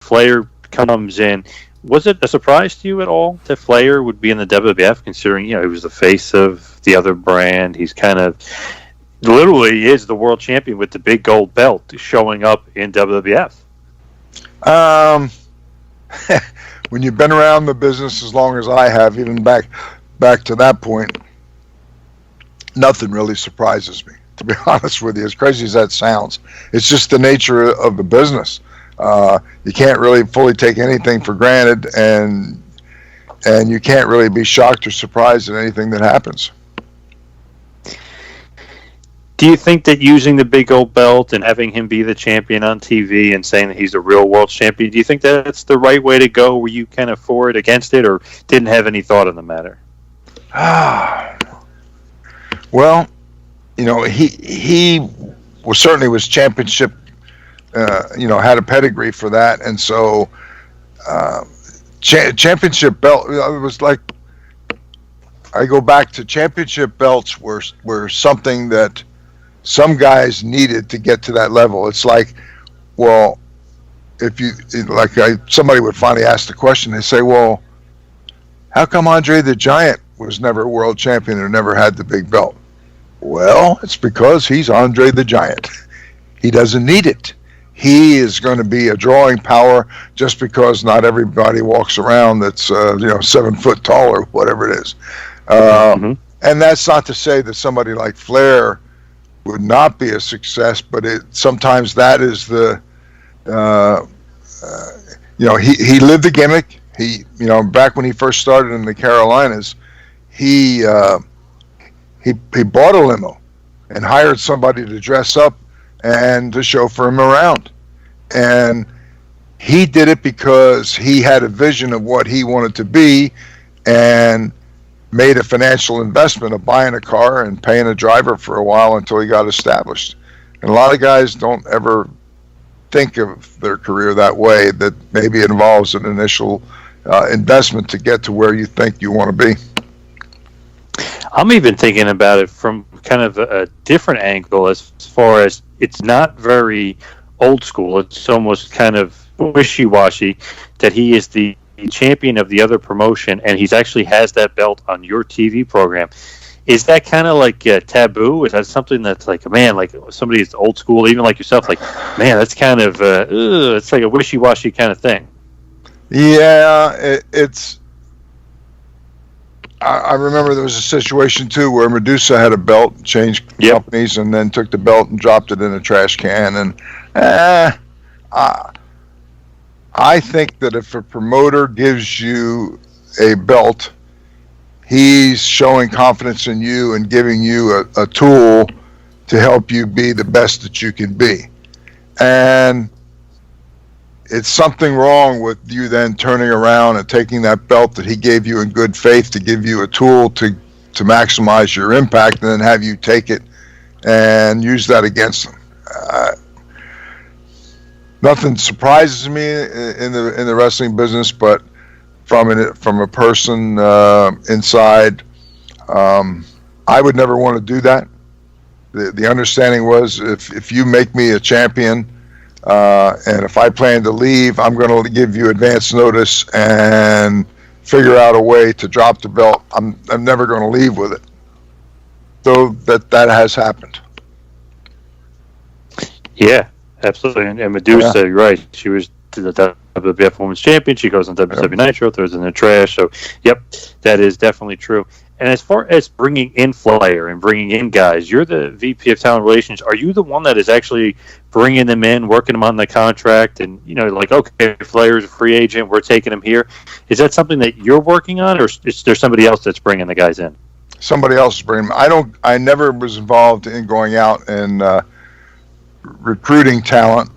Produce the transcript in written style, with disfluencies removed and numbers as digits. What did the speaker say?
Flair comes in. Was it a surprise to you at all that Flair would be in the WWF, considering, he was the face of the other brand? He's kind of literally is the world champion with the big gold belt showing up in WWF. When you've been around the business as long as I have, even back to that point, nothing really surprises me, to be honest with you. As crazy as that sounds, it's just the nature of the business. You can't really fully take anything for granted, and you can't really be shocked or surprised at anything that happens. Do you think that using the big gold belt and having him be the champion on TV and saying that he's a real world champion, do you think that's the right way to go? Were you kind of for it, against it, or didn't have any thought on the matter? Well, he was championship, had a pedigree for that, and so championship belt, it was like, I go back to championship belts were something that some guys needed to get to that level. It's like, well, somebody would finally ask the question, they say, well, how come Andre the Giant was never a world champion or never had the big belt? Well, it's because he's Andre the Giant. He doesn't need it. He is going to be a drawing power just because not everybody walks around that's 7 foot tall or whatever it is. And that's not to say that somebody like Flair would not be a success, but sometimes that is the he lived the gimmick. He back when he first started in the Carolinas, he bought a limo and hired somebody to dress up and to chauffeur him around. And he did it because he had a vision of what he wanted to be and made a financial investment of buying a car and paying a driver for a while until he got established. And a lot of guys don't ever think of their career that way, that maybe it involves an initial investment to get to where you think you want to be. I'm even thinking about it from kind of a different angle, as far as it's not very old school. It's almost kind of wishy-washy that he is the champion of the other promotion and he's actually has that belt on your TV program. Is that kind of like taboo? Is that something that's like, man, like somebody that's old school, even like yourself, like, man, that's kind of it's like a wishy-washy kind of thing? Yeah, it's I remember there was a situation too where Medusa had a belt, changed companies, and then took the belt and dropped it in a trash can. And I think that if a promoter gives you a belt, he's showing confidence in you and giving you a tool to help you be the best that you can be. And it's something wrong with you then turning around and taking that belt that he gave you in good faith to give you a tool to maximize your impact, and then have you take it and use that against him. Nothing surprises me in the wrestling business, but from a person inside, I would never want to do that. The understanding was, if you make me a champion, and if I plan to leave, I'm going to give you advance notice and figure out a way to drop the belt. I'm never going to leave with it. So that has happened. Yeah, absolutely. And Medusa, you're right. She was the WWF Women's Champion. She goes on WCW Nitro, throws in the trash. So, yep, that is definitely true. And as far as bringing in Flair and bringing in guys, you're the VP of Talent Relations. Are you the one that is actually bringing them in, working them on the contract, and, like, okay, Flair's a free agent, we're taking him here? Is that something that you're working on, or is there somebody else that's bringing the guys in? Somebody else is bringing them. I never was involved in going out and recruiting talent.